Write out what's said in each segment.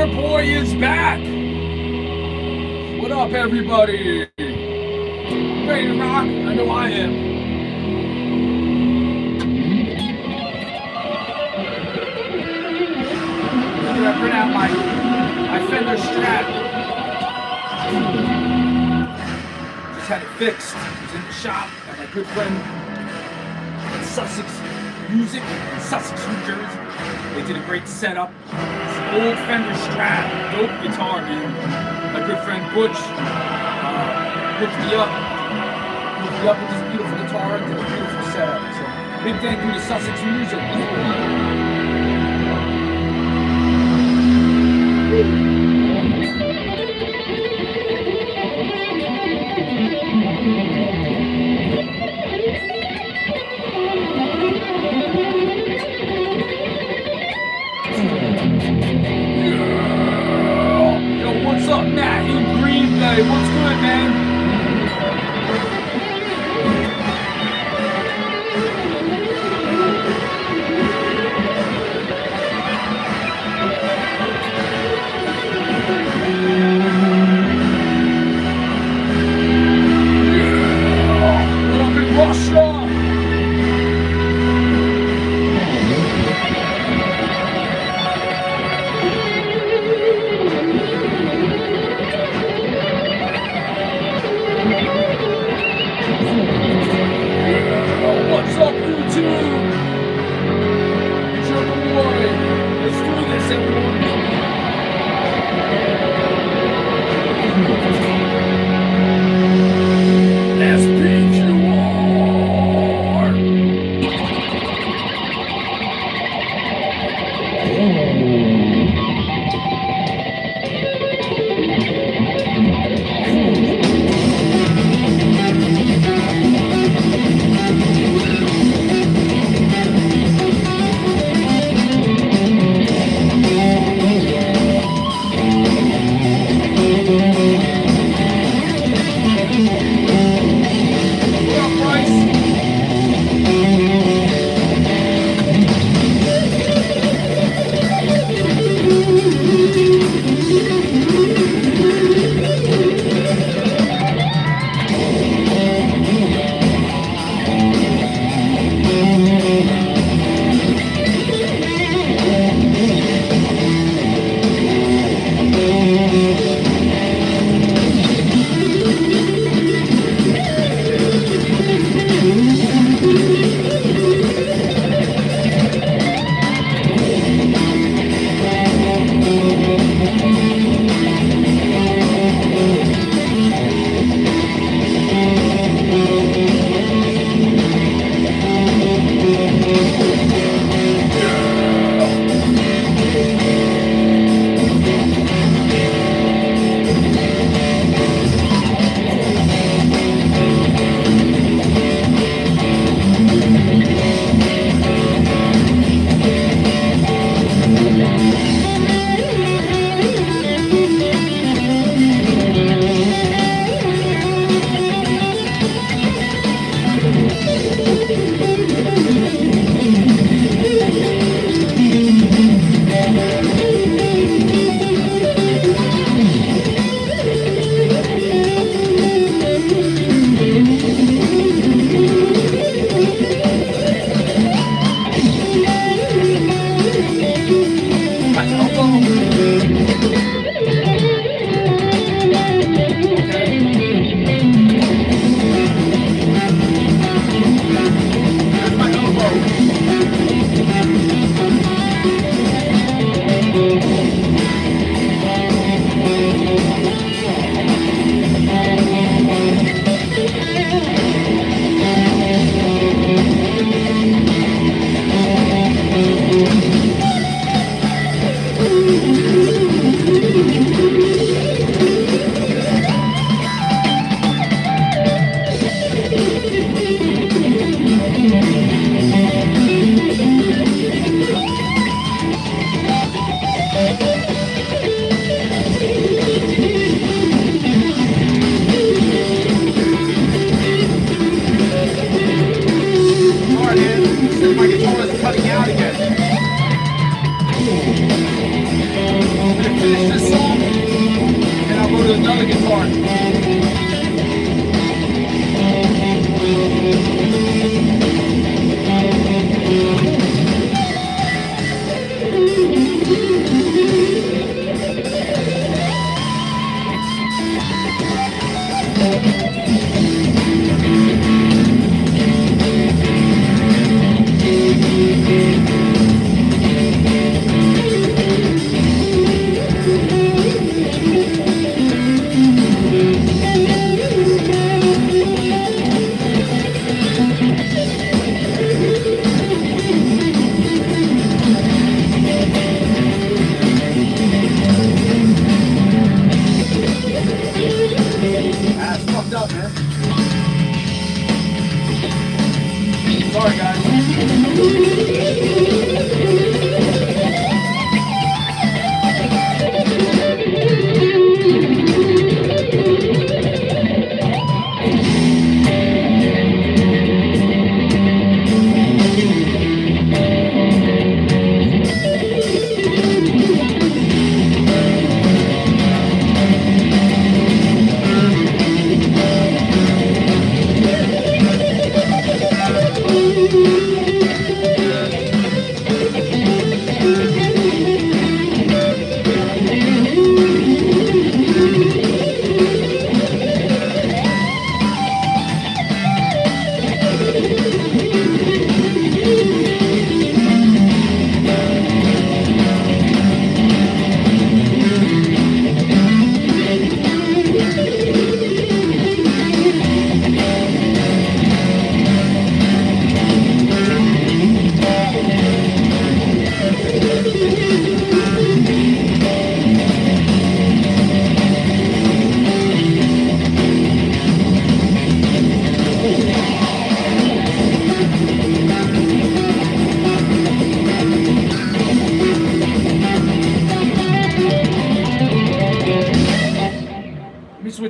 your boy is back. What up, everybody? Ready to rock? I know I am. After I print out my Fender Strat. Just had it fixed. It was in the shop at my good friend in Sussex Music in Sussex, New Jersey. They did a great setup. It's an old Fender Strat, dope guitar, man. My good friend Butch hooked me up with this beautiful guitar and did a beautiful setup. So big thank you to Sussex Music. What's up, Matt in Green Bay? What's good, man? Yeah. What up in Russia? What's up, YouTube? It's your boy. Let's do this, everyone. Let's beat you all.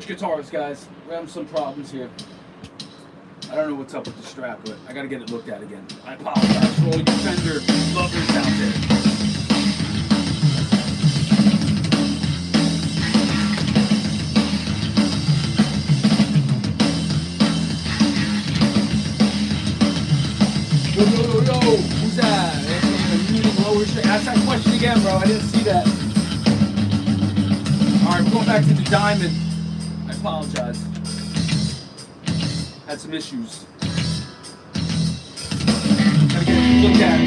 switch guitars, guys. We're having some problems here. I don't know what's up with the strap, but I gotta get it looked at again. I apologize for all you Fender lovers out there. Yo, who's that? Lower strap. Ask that question again, bro. I didn't see that. Alright, we're going back to the diamond. I apologize. Had some issues. Gotta get it looked at.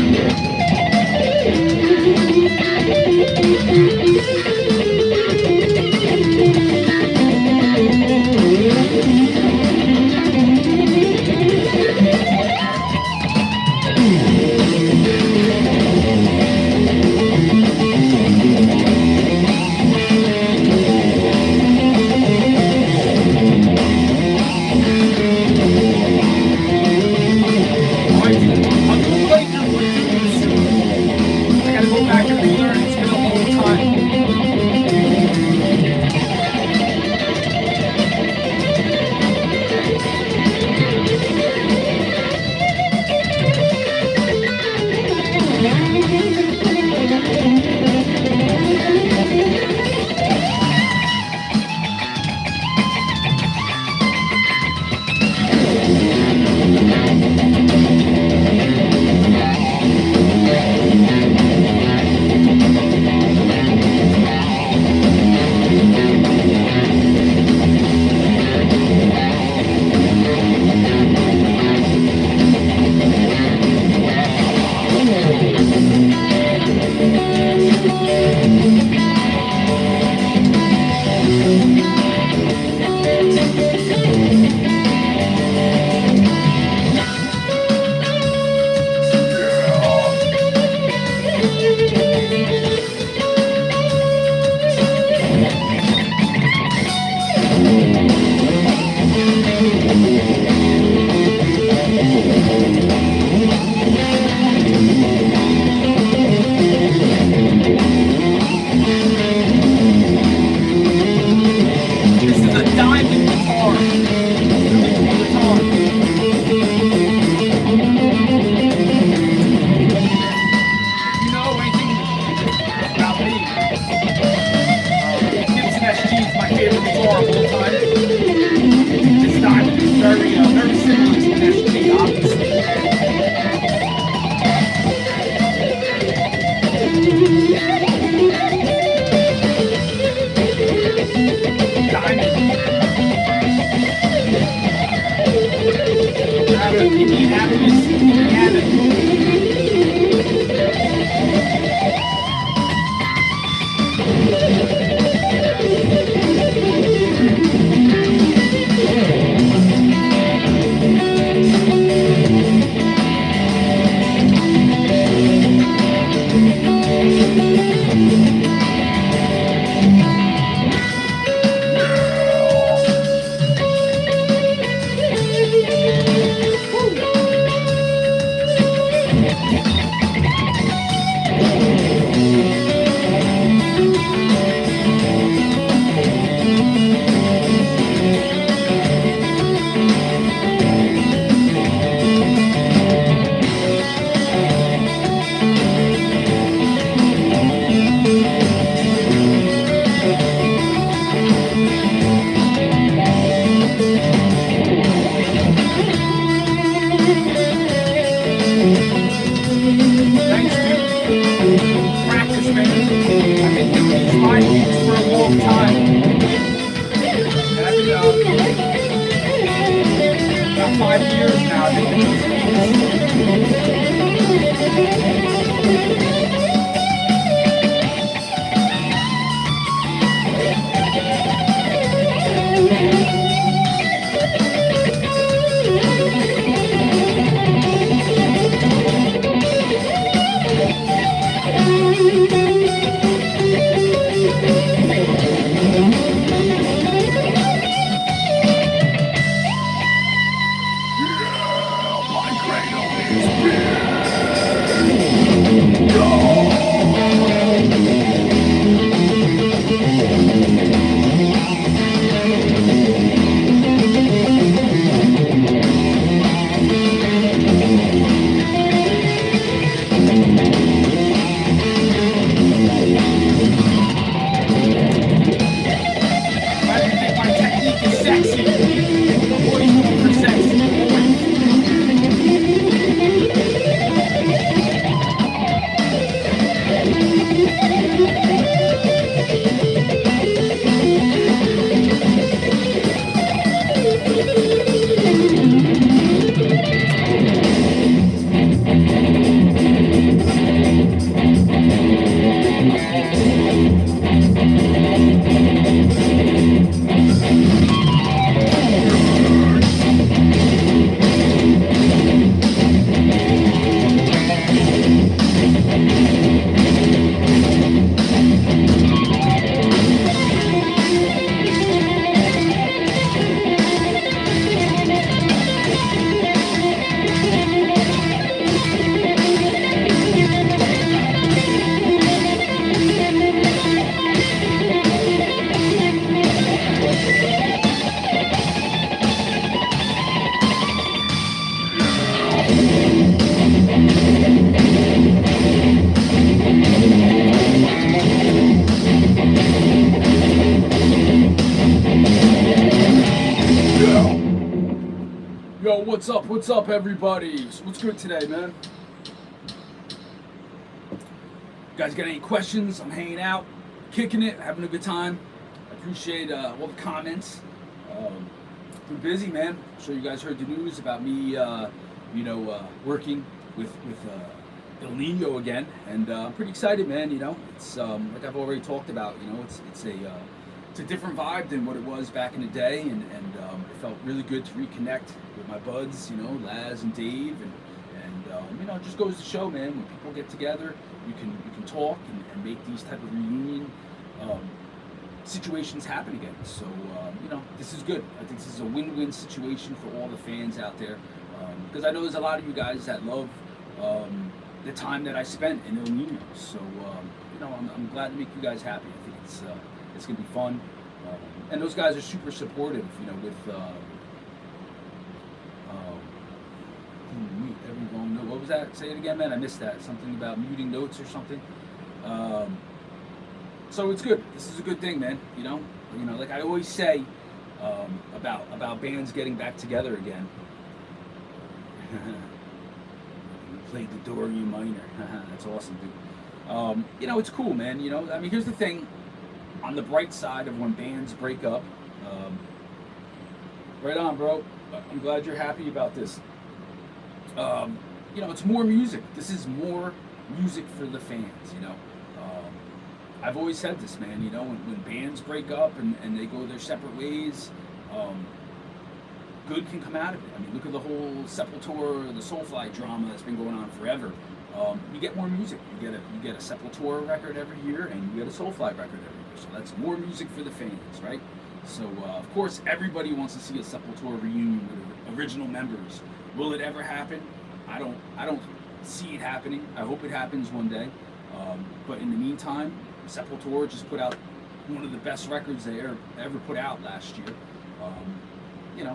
Go! Yo, what's up? What's up, everybody? So what's good today, man? You guys got any questions? I'm hanging out, kicking it, having a good time. I appreciate all the comments. Been busy, man. I'm sure you guys heard the news about me, working with El Nino again, and I'm pretty excited, man. You know, it's like I've already talked about. You know, it's a different vibe than what it was back in the day, and it felt really good to reconnect with my buds, you know, Laz and Dave, and it just goes to show, man, when people get together, you can talk and make these type of reunion situations happen again. So this is good. I think this is a win-win situation for all the fans out there, because I know there's a lot of you guys that love the time that I spent in El Nino. So I'm glad to make you guys happy. I think it's gonna be fun, and those guys are super supportive. You know, with mute every long note. What was that? Say it again, man. I missed that. Something about muting notes or something. So it's good. This is a good thing, man. You know, like I always say about bands getting back together again. Played the Dorian minor. That's awesome, dude. It's cool, man. You know, I mean, here's the thing. On the bright side of when bands break up, right on, bro. I'm glad you're happy about this. It's more music. This is more music for the fans, you know. I've always said this, man, you know, when bands break up and they go their separate ways, good can come out of it. I mean, look at the whole Sepultura, the Soulfly drama that's been going on forever. You get more music. You get a Sepultura record every year, and you get a Soulfly record every year. So that's more music for the fans, right? So of course, everybody wants to see a Sepultura reunion with original members. Will it ever happen? I don't see it happening. I hope it happens one day. But in the meantime, Sepultura just put out one of the best records they ever put out last year.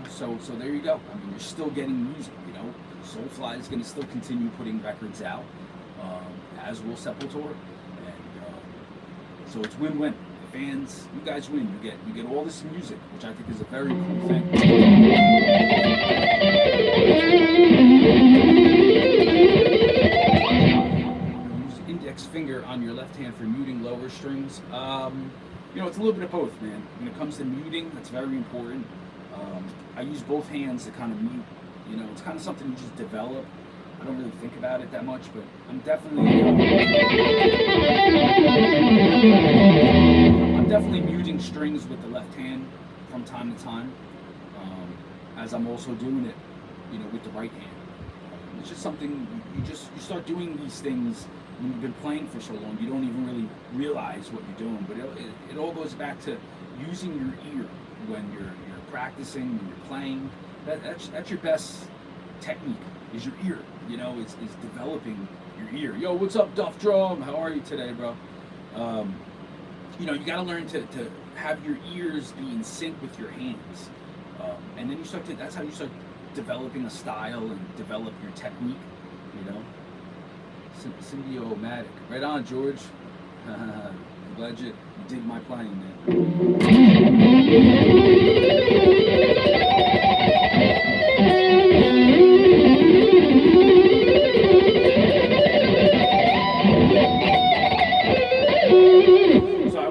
So there you go. I mean, you're still getting music, you know. Soulfly is going to still continue putting records out, as will Sepultura, and so it's win-win. The fans, you guys win. You get all this music, which I think is a very cool thing. Use index finger on your left hand for muting lower strings. It's a little bit of both, man. When it comes to muting, that's very important. I use both hands to kind of mute. You know, it's kind of something you just develop. I don't really think about it that much, but I'm definitely muting strings with the left hand from time to time, as I'm also doing it, you know, with the right hand. It's just something you start doing these things when you've been playing for so long. You don't even really realize what you're doing, but it all goes back to using your ear when you're practicing, when you're playing. That's your best technique, is your ear. You know, is developing your ear. Yo, what's up, Duff Drum? How are you today, bro? You got to learn to have your ears be in sync with your hands, and then that's how you start developing a style and develop your technique. You know, symbiomatic. Right on, George. I'm glad you dig my playing, man.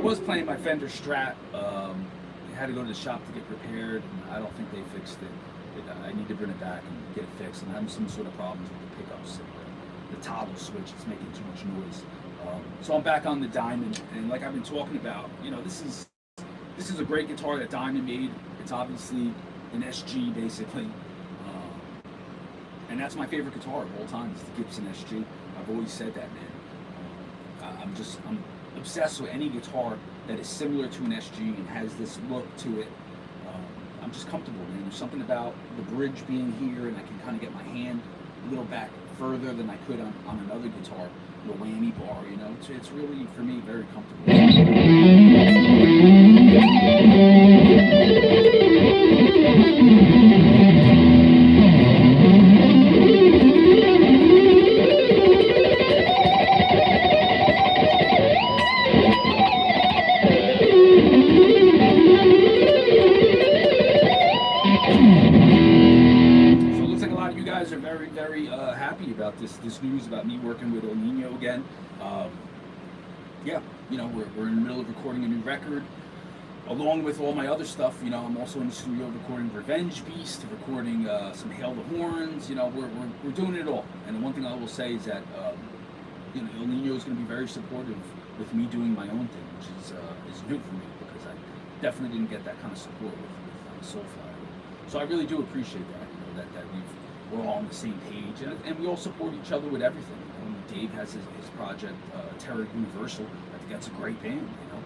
was playing my Fender Strat. I had to go to the shop to get repaired, and I don't think they fixed it. I need to bring it back and get it fixed. I'm having some sort of problems with the pickups and the toggle switch. It's making too much noise. So I'm back on the Diamond, and like I've been talking about, you know, this is a great guitar that Diamond made. It's obviously an SG basically, and that's my favorite guitar of all time. It's the Gibson SG. I've always said that, man. I'm obsessed with any guitar that is similar to an SG and has this look to it. I'm just comfortable, man. There's something about the bridge being here, and I can kind of get my hand a little back further than I could on another guitar, the whammy bar, you know. It's really, for me, very comfortable. Happy about this news about me working with El Nino again. Yeah, you know, we're in the middle of recording a new record, along with all my other stuff. You know, I'm also in the studio recording Revenge Beast, recording some Hail the Horns. You know, we're doing it all. And the one thing I will say is that you know, El Nino is going to be very supportive with me doing my own thing, which is new for me, because I definitely didn't get that kind of support with Soulfly. So I really do appreciate that. You know, that we're all on the same page, and we all support each other with everything. You know, Dave has his project, Terror Universal. I think that's a great band, you know.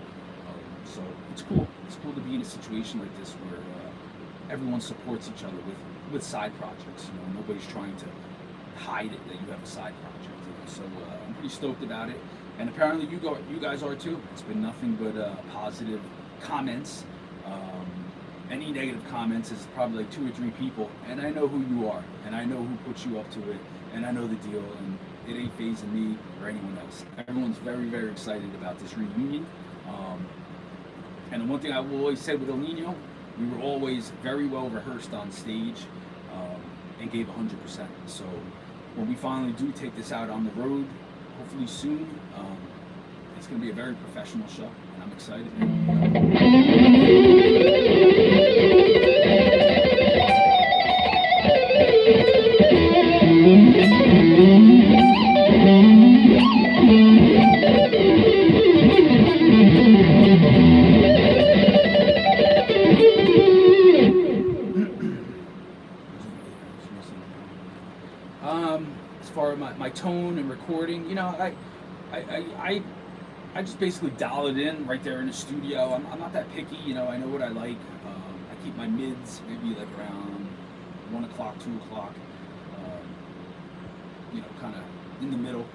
So it's cool. It's cool to be in a situation like this where everyone supports each other with side projects. You know, nobody's trying to hide it that you have a side project. You know? So I'm pretty stoked about it, and apparently you guys are too. It's been nothing but positive comments. Any negative comments is probably like 2 or 3 people, and I know who you are, and I know who put you up to it, and I know the deal, and it ain't phasing me or anyone else. Everyone's very, very excited about this reunion. And the one thing I will always say with El Nino, we were always very well rehearsed on stage, and gave 100%. So when we finally do take this out on the road, hopefully soon, it's going to be a very professional show, and I'm excited. As far as my tone and recording, you know, I just basically dial it in right there in the studio. I'm not that picky, you know. I know what I like. I keep my mids maybe like around 1 o'clock, 2 o'clock. You know, kind of in the middle.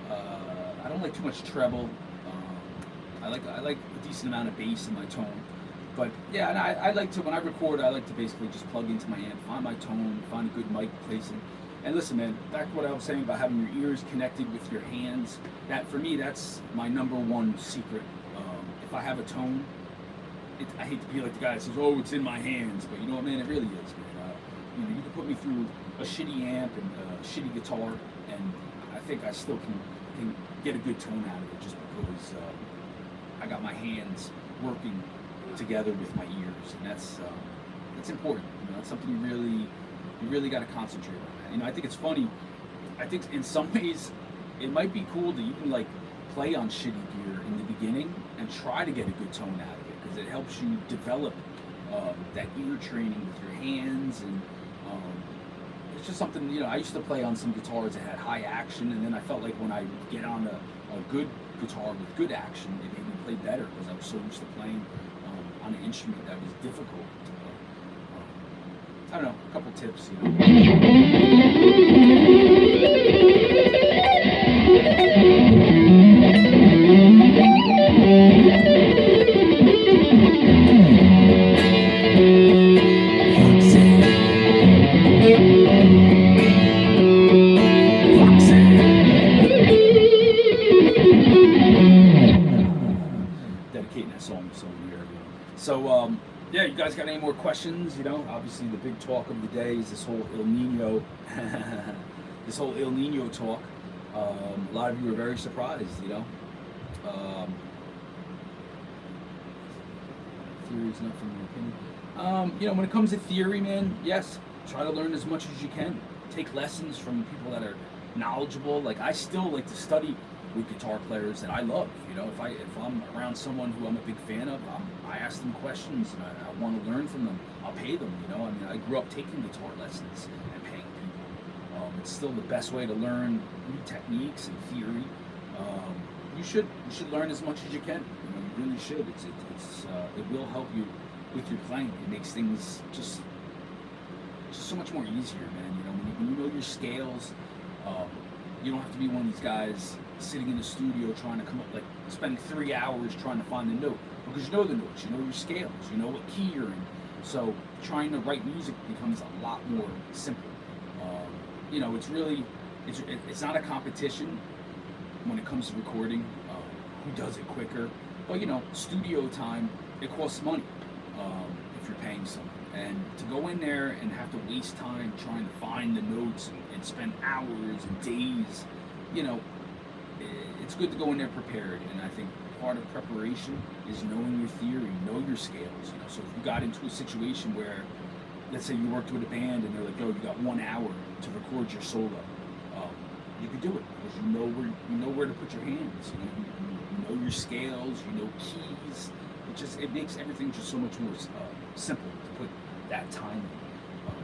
I don't like too much treble. I like a decent amount of bass in my tone. But yeah, and I like to, when I record, I like to basically just plug into my amp, find my tone, find a good mic placing. And listen, man, back to what I was saying about having your ears connected with your hands. That, for me, that's my #1 secret. If I have a tone, I hate to be like the guy that says, "Oh, it's in my hands," but you know what, man, it really is, man. You know, you can put me through a shitty amp and a shitty guitar, and I think I still can get a good tone out of it, just because I got my hands working together with my ears, and that's important. You know, that's something you really got to concentrate on. You know, I think it's funny. I think in some ways it might be cool to even like play on shitty gear in the beginning and try to get a good tone out of it, because it helps you develop that ear training with your hands. And it's just something, you know, I used to play on some guitars that had high action, and then I felt like when I would get on a good guitar with good action, it made me play better, because I was so used to playing on an instrument that was difficult. I don't know, a couple tips, you know. Dedicating that song so weird. So, yeah, you guys got any more questions? You know, obviously the big talk of the day is this whole El Nino, talk. A lot of you are very surprised, you know. theory is enough in my opinion. You know, when it comes to theory, man, yes, try to learn as much as you can. Take lessons from people that are knowledgeable. Like, I still like to study with guitar players that I love. You know, if I'm around someone who I'm a big fan of, I ask them questions and I want to learn from them. I'll pay them. You know, I mean, I grew up taking guitar lessons and paying people. It's still the best way to learn new techniques and theory. You should learn as much as you can. You know, you really should. It will help you with your playing. It makes things just so much more easier, man. You know, when you know your scales, you don't have to be one of these guys sitting in the studio trying to come up, like spending 3 hours trying to find the note, because you know the notes, you know your scales, you know what key you're in. So trying to write music becomes a lot more simple. You know, it's not a competition when it comes to recording. Who does it quicker? But you know, studio time, it costs money if you're paying someone. And to go in there and have to waste time trying to find the notes and spend hours and days, you know, it's good to go in there prepared. And I think part of preparation is knowing your theory, know your scales. You know, so if you got into a situation where, let's say you worked with a band and they're like, "Yo, you got 1 hour to record your solo," you could do it because you know where to put your hands. You know, you know your scales, you know keys. It makes everything just so much more simple to put that time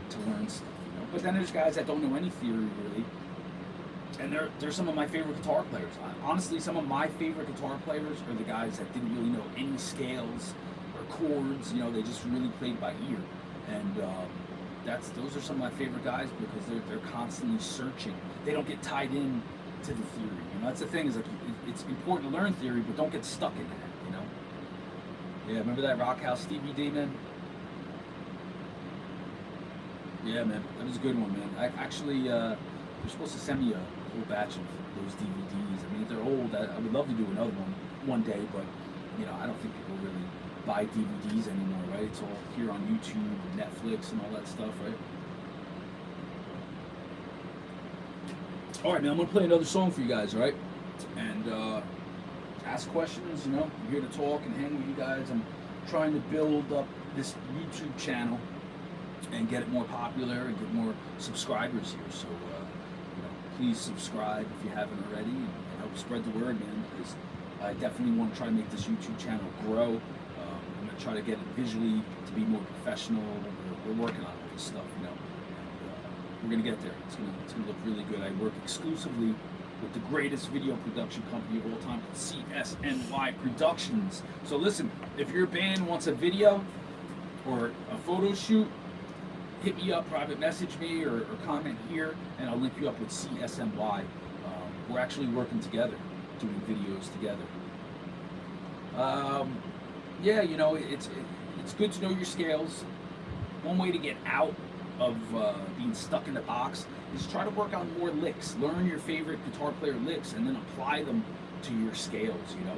to learn stuff. You know, but then there's guys that don't know any theory really, and they're some of my favorite guitar players. Honestly, some of my favorite guitar players are the guys that didn't really know any scales or chords. You know, they just really played by ear, and those are some of my favorite guys because they're constantly searching. They don't get tied in to the theory. You know, that's the thing, is like it's important to learn theory, but don't get stuck in that. You know. Yeah, remember that Rock House DVD, man? Yeah, man, that was a good one, man. They're supposed to send me a whole batch of those DVDs. I mean, if they're old, I would love to do another one day, but you know, I don't think people really buy DVDs anymore, right? It's all here on YouTube, and Netflix, and all that stuff, right? All right, man, I'm gonna play another song for you guys, all right? And ask questions. You know, I'm here to talk and hang with you guys. I'm trying to build up this YouTube channel and get it more popular and get more subscribers here. So, you know, please subscribe if you haven't already, and help spread the word, man, because I definitely want to try to make this YouTube channel grow. I'm going to try to get it visually to be more professional. We're working on all this stuff, you know, and we're going to get there. It's going to look really good. I work exclusively with the greatest video production company of all time, CSNY Productions. So listen, if your band wants a video or a photo shoot, hit me up, private message me, or comment here, and I'll link you up with CSNY. We're actually working together, doing videos together. Yeah, you know, it's good to know your scales. One way to get out of being stuck in the box is try to work on more licks. Learn your favorite guitar player licks and then apply them to your scales, you know.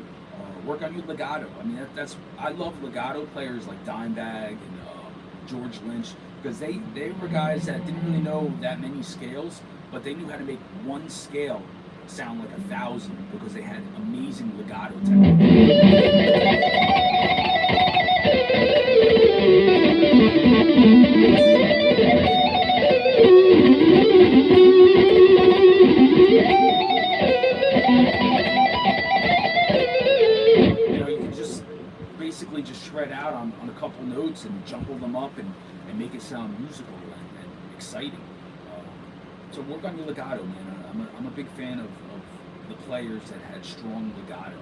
Work on your legato. I mean, I love legato players like Dimebag and George Lynch, because they were guys that didn't really know that many scales, but they knew how to make one scale sound like 1,000 because they had amazing legato technique. Basically just shred out on a couple notes and jumble them up and make it sound musical and exciting. So work on your legato, man. I'm a big fan of the players that had strong legato.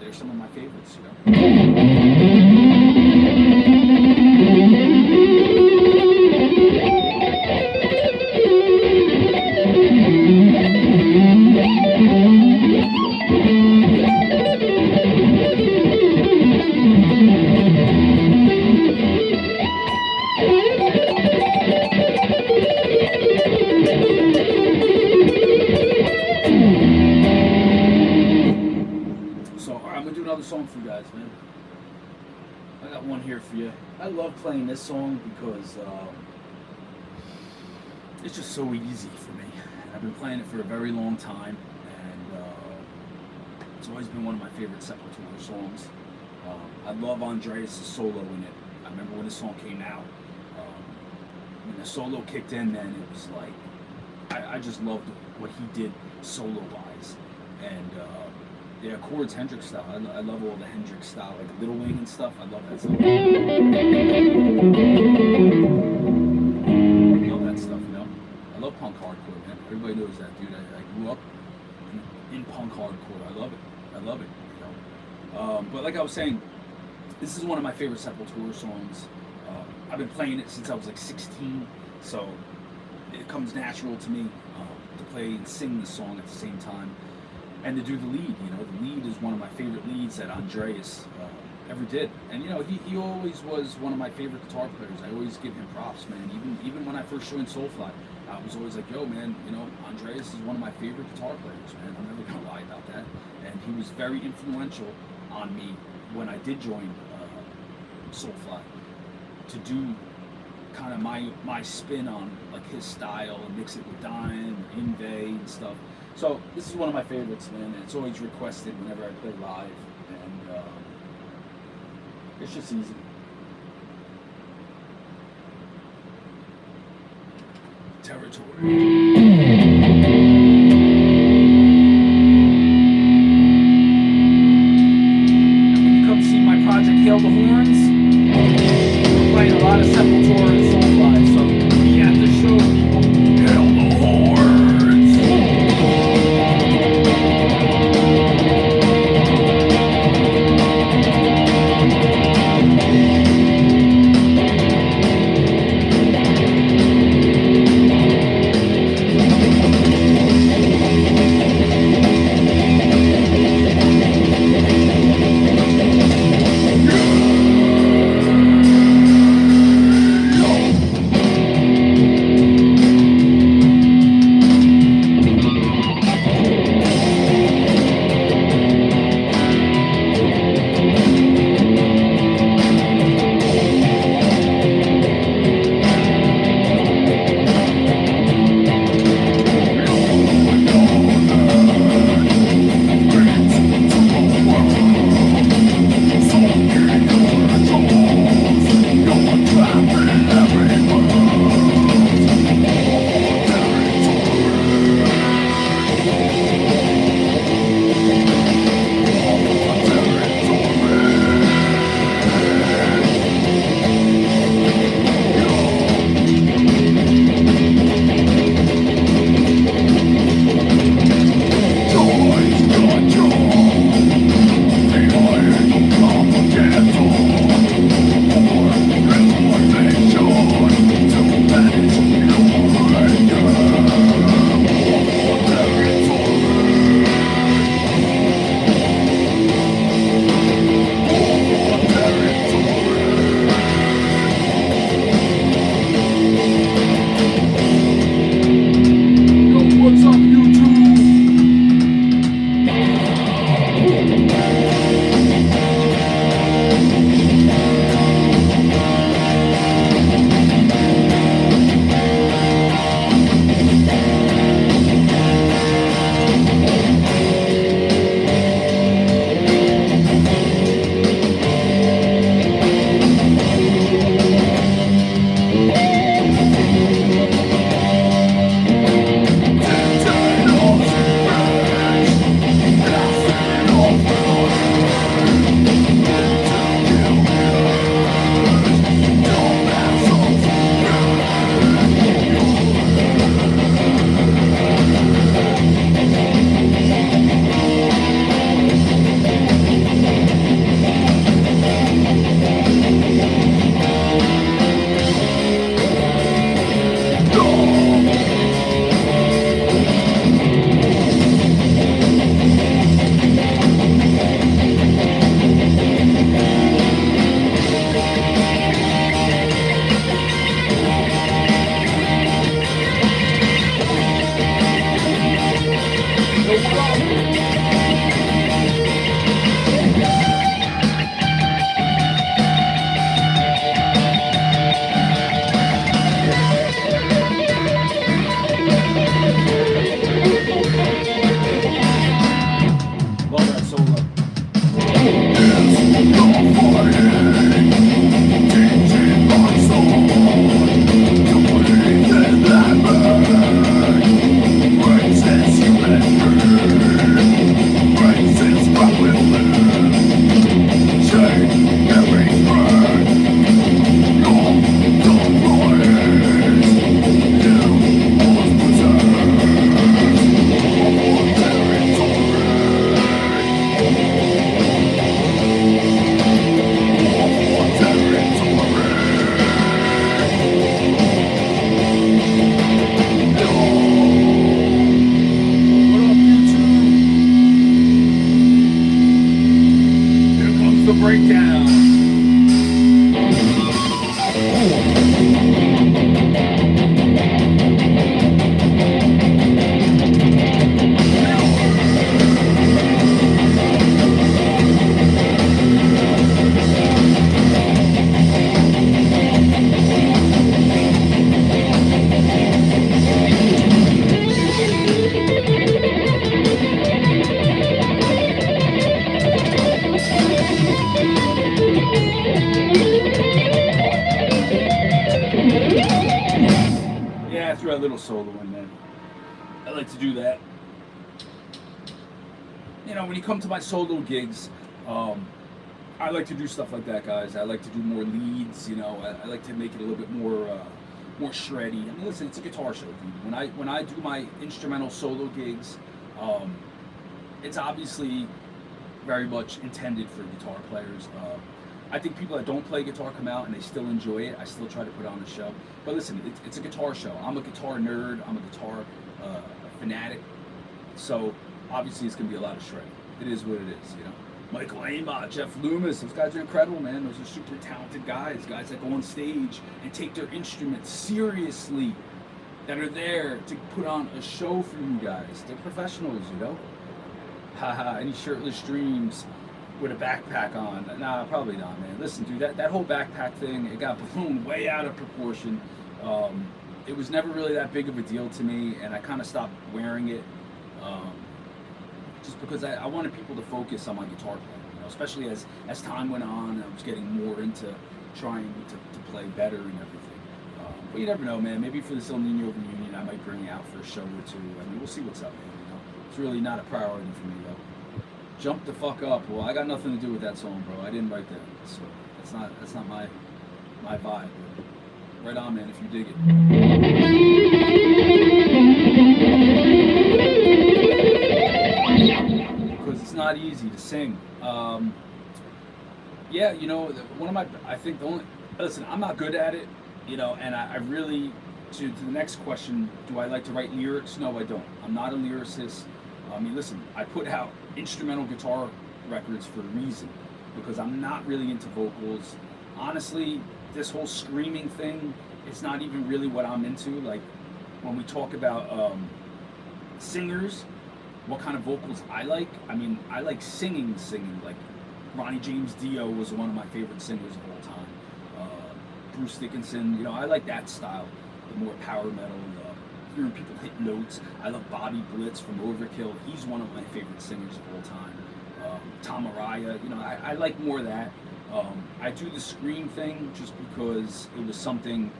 They're some of my favorites, you know. Song for you guys, man. I got one here for you. I love playing this song because it's just so easy for me. I've been playing it for a very long time, and it's always been one of my favorite Sepultura songs. I love Andreas' solo in it. I remember when the song came out. When the solo kicked in, man, it was like I just loved what he did solo wise, and yeah, chords Hendrix style. I love all the Hendrix style, like Little Wing and stuff. I love that stuff. I love that stuff, you know. I love punk hardcore, man. Everybody knows that, dude. I grew up in punk hardcore. I love it. I love it. You know. But like I was saying, this is one of my favorite Sepultura songs. I've been playing it since I was like 16, so it comes natural to me to play and sing the song at the same time, and to do the lead. You know, the lead is one of my favorite leads that Andreas ever did, and you know, he always was one of my favorite guitar players. I always give him props, man. Even when I first joined Soulfly, I was always like, yo, man, you know, Andreas is one of my favorite guitar players, man. I'm never gonna lie about that, and he was very influential on me when I did join Soulfly, to do kind of my spin on like his style and mix it with Dime, Inve and stuff. So this is one of my favorites, man. And it's always requested whenever I play live, and it's just easy. Territory. Hail the Horns. We're playing a lot of Sepultura and Soulfly, so we have to show people Hail the Horns. breakdown. Yeah, I threw a little solo in there. I like to do that. You know, when you come to my solo gigs, I like to do stuff like that, guys. I like to do more leads. You know, I like to make it a little bit more shreddy. I mean, listen, it's a guitar show, dude. When I do my instrumental solo gigs, it's obviously very much intended for guitar players. I think people that don't play guitar come out and they still enjoy it. I still try to put on the show. But listen, it's a guitar show. I'm a guitar nerd. I'm a guitar fanatic. So obviously it's going to be a lot of shredding. It is what it is, you know. Michael Amott, Jeff Loomis, those guys are incredible, man. Those are super talented guys that go on stage and take their instruments seriously, that are there to put on a show for you guys. They're professionals, you know. Haha, any shirtless streams with a backpack on? Nah, probably not, man. Listen, dude, that whole backpack thing, it got blown way out of proportion. It was never really that big of a deal to me, and I kind of stopped wearing it. Just because I wanted people to focus on my guitar playing, you know, especially as time went on, I was getting more into trying to play better and everything. But you never know, man. Maybe for this El Nino reunion, I might bring it out for a show or two. I mean, we'll see what's up, man. You know, it's really not a priority for me, though. Jump the fuck up. Well, I got nothing to do with that song, bro. I didn't write that, so that's not my vibe. Right on, man. If you dig it. Because it's not easy to sing. Yeah, you know, listen, I'm not good at it, you know, and I really, to the next question, do I like to write lyrics? No, I don't. I'm not a lyricist. I mean, listen, I put out instrumental guitar records for a reason, because I'm not really into vocals. Honestly, this whole screaming thing, it's not even really what I'm into. Like, when we talk about singers, what kind of vocals I like, I mean, I like singing. Like, Ronnie James Dio was one of my favorite singers of all time. Bruce Dickinson, you know, I like that style, the more power metal, hearing people hit notes. I love Bobby Blitz from Overkill. He's one of my favorite singers of all time. Tom Araya, you know, I like more of that. I do the scream thing just because it was something,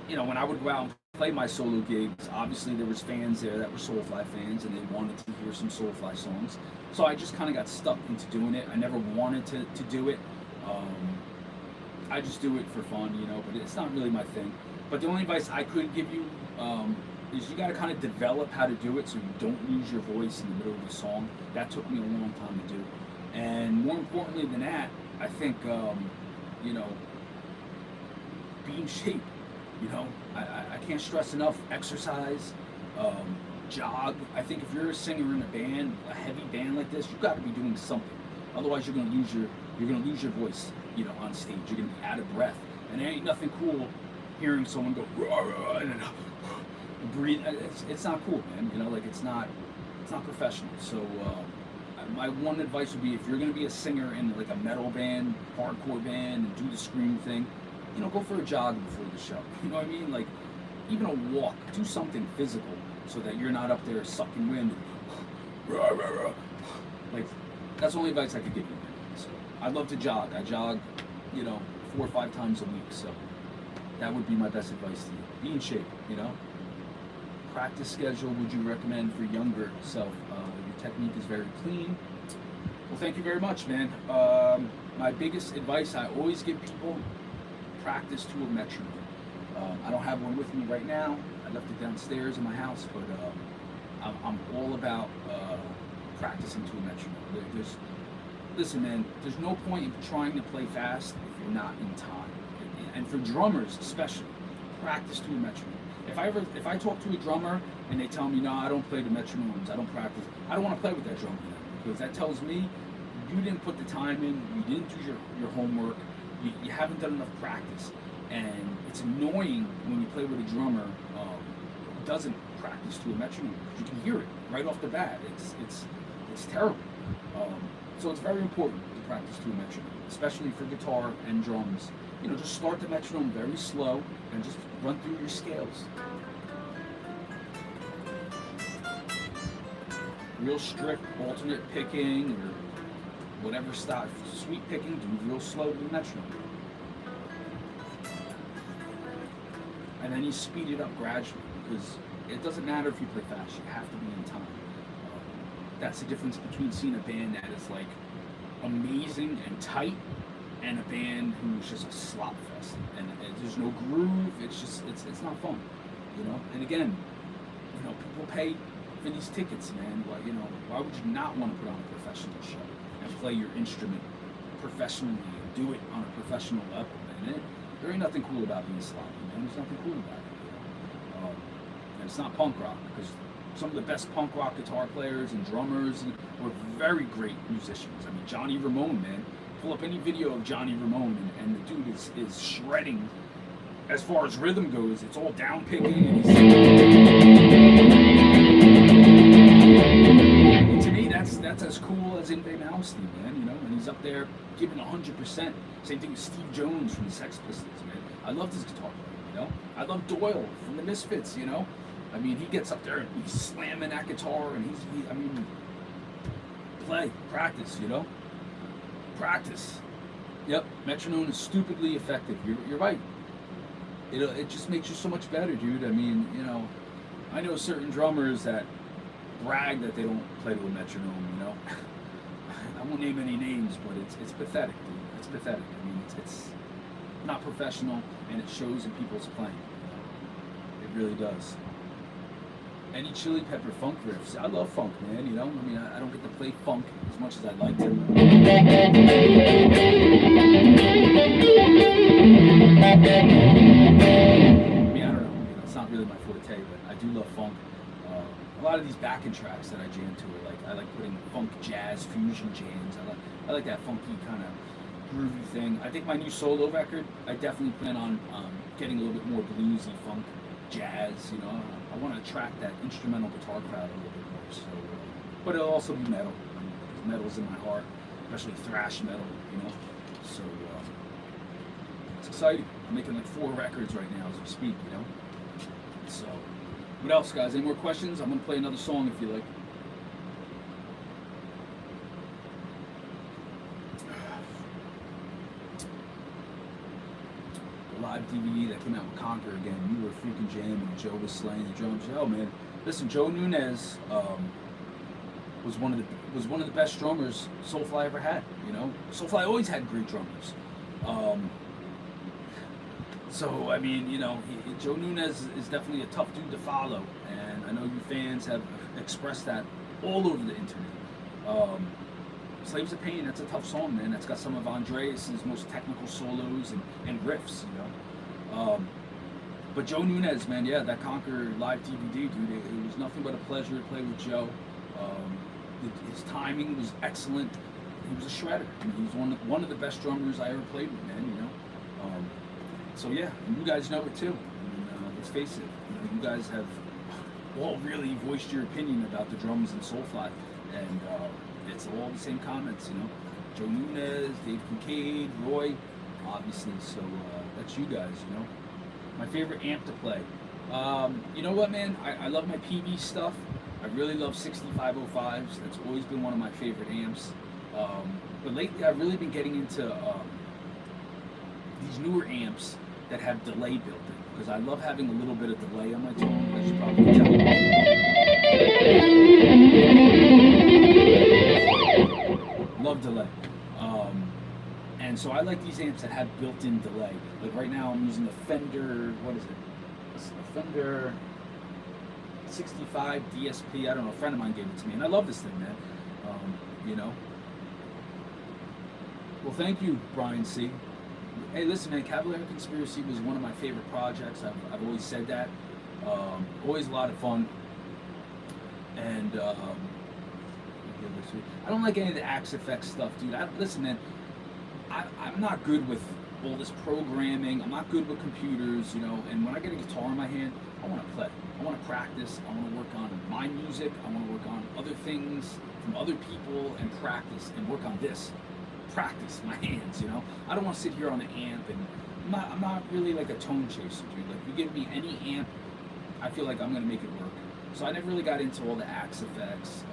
you know, when I would go out and play my solo gigs, obviously there was fans there that were Soulfly fans and they wanted to hear some Soulfly songs. So I just kind of got stuck into doing it. I never wanted to do it. I just do it for fun, you know, but it's not really my thing. But the only advice I could give you is you got to kind of develop how to do it so you don't lose your voice in the middle of the song. That took me a long time to do. And more importantly than that, I think, you know, be in shape. You know, I can't stress enough, exercise, jog. I think if you're a singer in a band, a heavy band like this, you've got to be doing something. Otherwise, you're gonna lose your voice, you know, on stage. You're gonna be out of breath, and there ain't nothing cool hearing someone go rah, rah, and breathe. It's not cool, man. You know, like it's not professional. So my one advice would be, if you're gonna be a singer in like a metal band, hardcore band, and do the scream thing, you know, go for a jog before the show. You know what I mean? Like, even a walk, do something physical so that you're not up there sucking wind. Like, that's the only advice I could give you. So, I'd love to jog. I jog, you know, 4 or 5 times a week. So, that would be my best advice to you. Be in shape, you know. Practice schedule would you recommend for younger self? Your technique is very clean. Well, thank you very much, man. My biggest advice I always give people, practice to a metronome. I don't have one with me right now. I left it downstairs in my house, but I'm all about practicing to a metronome. Listen, man, there's no point in trying to play fast if you're not in time. And for drummers especially, practice to a metronome. If I talk to a drummer and they tell me, no, I don't play the metronomes, I don't practice, I don't want to play with that drummer then, because that tells me you didn't put the time in, you didn't do your homework, you haven't done enough practice. And it's annoying when you play with a drummer who doesn't practice to a metronome. You can hear it right off the bat. It's terrible. So it's very important to practice to a metronome, especially for guitar and drums. You know, just start the metronome very slow and just run through your scales. Real strict alternate picking or whatever style, sweep picking, do real slow to the metronome. And then you speed it up gradually, because it doesn't matter if you play fast, you have to be in time. That's the difference between seeing a band that is like amazing and tight and a band who's just a slop fest. And there's no groove, it's not fun, you know? And again, you know, people pay for these tickets, man. Well, you know, why would you not want to put on a professional show and play your instrument professionally and do it on a professional level, man? There ain't nothing cool about being sloppy, man. There's nothing cool about it, you know? And it's not punk rock, because some of the best punk rock guitar players and drummers were very great musicians. I mean, Johnny Ramone, man. Pull up any video of Johnny Ramone, and the dude is shredding. As far as rhythm goes, it's all down picking, and and to me, that's as cool as Yngwie Malmsteen, man. You know, and he's up there giving 100%. Same thing with Steve Jones from the Sex Pistols, man. I love this guitar player, you know. I love Doyle from the Misfits, you know. I mean, he gets up there and he's slamming that guitar, and I mean, play, practice, you know. Practice. Yep, metronome is stupidly effective. You're right. It just makes you so much better, dude. I mean, you know, I know certain drummers that brag that they don't play to a metronome, you know. I won't name any names, but it's pathetic, dude. It's pathetic. I mean, it's not professional, and it shows in people's playing. It really does. Any Chili Pepper funk riffs. I love funk, man, you know? I mean, I don't get to play funk as much as I'd like to. I mean, I don't know. You know, it's not really my forte, but I do love funk. A lot of these backing tracks that I jam to are like, I like putting funk jazz fusion jams. I like that funky kind of groovy thing. I think my new solo record, I definitely plan on getting a little bit more bluesy funk jazz, you know. I want to attract that instrumental guitar crowd a little bit more. So, but it'll also be metal, because metal's in my heart, especially thrash metal, you know. So it's exciting. I'm making like 4 records right now as we speak, you know. So, what else, guys? Any more questions? I'm gonna play another song if you like. Live DVD that came out with Conquer again. You were freaking jamming. Joe was slaying the drums. Oh man, listen, Joe Nunez was one of the best drummers Soulfly ever had. You know, Soulfly always had great drummers. So I mean, you know, Joe Nunez is definitely a tough dude to follow, and I know you fans have expressed that all over the internet. Slaves of Pain, that's a tough song, man. That's got some of Andreas' most technical solos and riffs, you know. But Joe Nunez, man, yeah, that Conquer live DVD, dude, it was nothing but a pleasure to play with Joe. His timing was excellent. He was a shredder. I mean, he was one of the best drummers I ever played with, man, you know. So yeah, and you guys know it too. I mean, let's face it, you guys have all really voiced your opinion about the drums in Soulfly, and it's all the same comments, you know. Joe Nunez, Dave Kincaid, Roy, obviously. So that's you guys, you know. My favorite amp to play. You know what, man? I love my PV stuff. I really love 6505s. That's always been one of my favorite amps. But lately, I've really been getting into these newer amps that have delay built in, because I love having a little bit of delay on my tone, as you probably can tell. Love delay. And so I like these amps that have built-in delay. Like right now I'm using a Fender, what is it? A Fender 65 DSP. I don't know, a friend of mine gave it to me, and I love this thing, man. You know. Well, thank you, Brian C. Hey, listen, man, Cavalier Conspiracy was one of my favorite projects. I've always said that. Always a lot of fun. And, this week. I don't like any of the Axe Effects stuff, dude. Listen, man, I'm not good with all this programming. I'm not good with computers, you know. And when I get a guitar in my hand, I want to play. I want to practice. I want to work on my music. I want to work on other things from other people and practice and work on this. Practice my hands, you know. I don't want to sit here on the amp, and I'm not really like a tone chaser, dude. Like, you give me any amp, I feel like I'm gonna make it work. So I never really got into all the Axe Effects,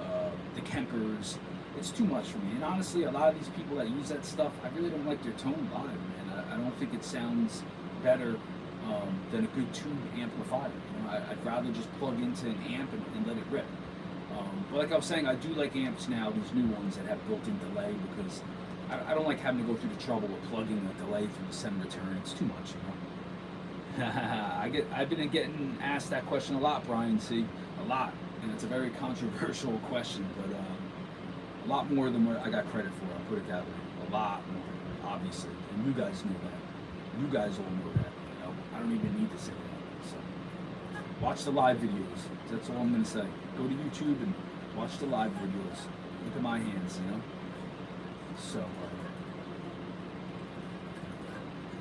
the Kempers. It's too much for me. And honestly, a lot of these people that use that stuff, I really don't like their tone live, man. I don't think it sounds better than a good tube amplifier. You know, I'd rather just plug into an amp and let it rip. But like I was saying, I do like amps now, these new ones that have built-in delay, because I don't like having to go through the trouble of plugging a delay through the send return. It's too much, you know. I've been getting asked that question a lot, Brian. See, a lot, and it's a very controversial question, but a lot more than what I got credit for. I'll put it that way. A lot more, obviously, and you guys know that. You guys all know that. You know, I don't even need to say that. So, watch the live videos. That's all I'm gonna say. Go to YouTube and watch the live videos. Look at my hands, you know. So,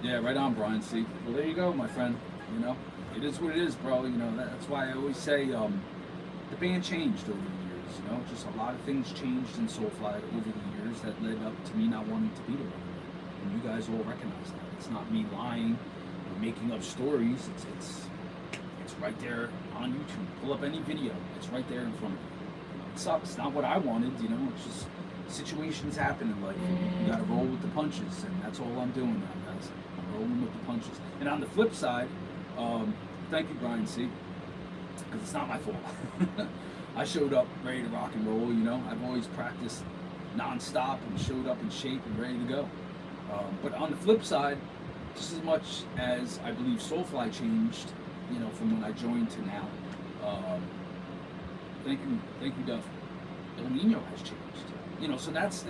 yeah, right on, Brian. See, well, there you go, my friend. You know, it is what it is, bro. You know, that's why I always say the band changed over the years. You know, just a lot of things changed in Soulfly over the years that led up to me not wanting to be there anymore. And you guys all recognize that. It's not me lying or making up stories. It's right there on YouTube. Pull up any video. It's right there in front of you. It sucks. It's not what I wanted. You know, it's just situations happen in life. You gotta roll with the punches, and that's all I'm doing now, guys. I'm rolling with the punches. And on the flip side, thank you, Brian C, because it's not my fault. I showed up ready to rock and roll, you know. I've always practiced non-stop and showed up in shape and ready to go. But on the flip side, just as much as I believe Soulfly changed, you know, from when I joined to now, thank you, Duff. El Nino has changed. You know, so that's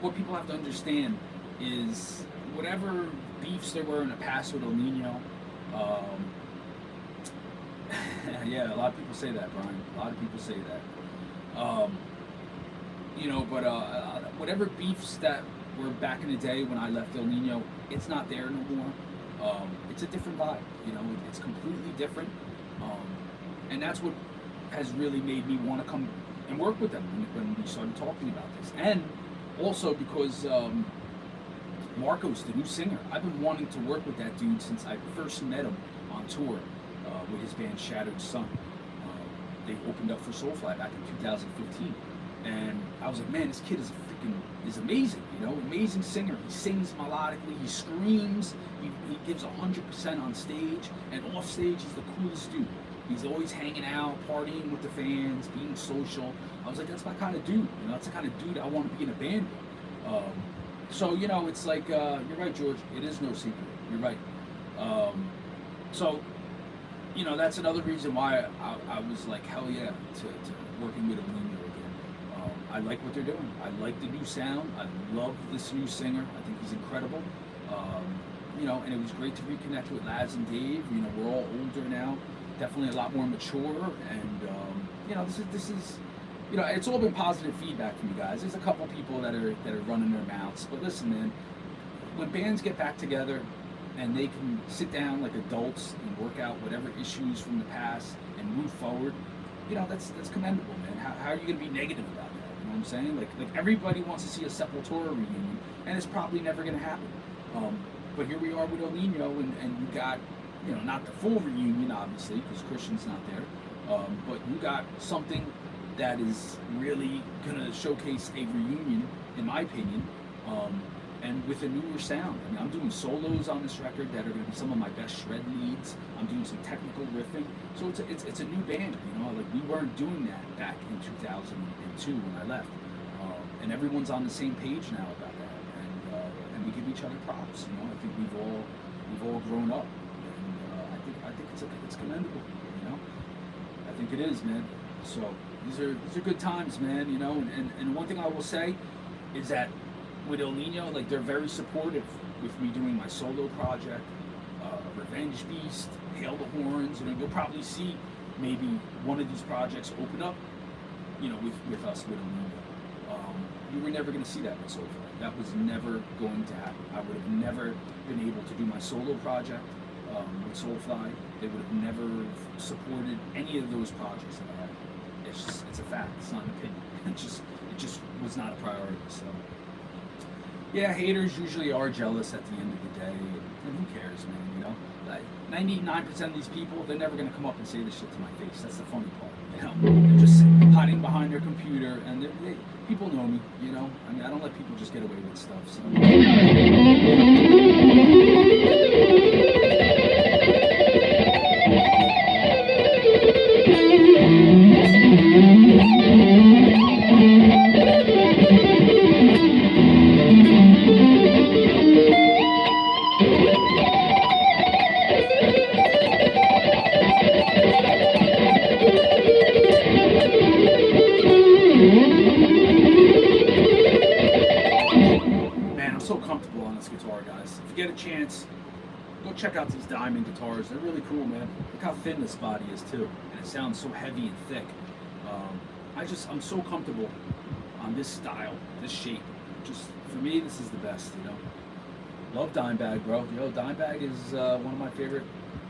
what people have to understand is whatever beefs there were in the past with El Nino. Yeah, a lot of people say that, Brian. A lot of people say that. You know, but whatever beefs that were back in the day when I left El Nino, it's not there no more. It's a different vibe. You know, it's completely different. And that's what has really made me want to come and work with them when we started talking about this. And also because Marcos, the new singer, I've been wanting to work with that dude since I first met him on tour with his band Shattered Sun. They opened up for Soulfly back in 2015. And I was like, man, this kid is amazing, you know, amazing singer. He sings melodically, he screams, he gives 100% on stage, and off stage he's the coolest dude. He's always hanging out, partying with the fans, being social. I was like, that's my kind of dude. You know, that's the kind of dude I want to be in a band with. So, you know, it's like, you're right, George. It is no secret. You're right. So, you know, that's another reason why I was like, hell yeah, to working with El Nino again. I like what they're doing. I like the new sound. I love this new singer. I think he's incredible. You know, and it was great to reconnect with Laz and Dave. You know, we're all older now. Definitely a lot more mature, and you know, this is, you know, it's all been positive feedback from you guys. There's a couple people that are running their mouths, but listen, man, when bands get back together and they can sit down like adults and work out whatever issues from the past and move forward, you know, that's commendable, man. How are you gonna be negative about that? You know what I'm saying? Like everybody wants to see a Sepultura reunion, and it's probably never gonna happen. But here we are with El Nino, and you got, you know, not the full reunion, obviously, because Christian's not there, but you got something that is really going to showcase a reunion, in my opinion, and with a newer sound. I mean, I'm doing solos on this record that are going to be some of my best shred leads. I'm doing some technical riffing. So it's a new band, you know, like we weren't doing that back in 2002 when I left. And everyone's on the same page now about that. And we give each other props, you know. I think we've all grown up. I think it's commendable, you know. I think it is, man. So these are good times, man, you know. And one thing I will say is that with El Nino, like, they're very supportive with me doing my solo project, Revenge Beast, Hail the Horns. You know, you'll probably see maybe one of these projects open up, you know, with us with El Nino. you were never going to see that with Soulfly. That was never going to happen. I would have never been able to do my solo project with Soulfly. They would have never supported any of those projects that I had. It's a fact. It's not an opinion. It just was not a priority. So, yeah, haters usually are jealous at the end of the day, and who cares, man? You know, like 99% of these people, they're never gonna come up and say this shit to my face. That's the funny part. You know, they're just hiding behind their computer, and people know me. You know, I mean, I don't let people just get away with stuff. So. So comfortable on this guitar, guys. If you get a chance, go check out these diamond guitars. They're really cool, man. Look how thin this body is too, and it sounds so heavy and thick. I'm so comfortable on this style, this shape. Just for me, this is the best, you know. Love Dimebag, bro. You know, Dimebag is one of my favorite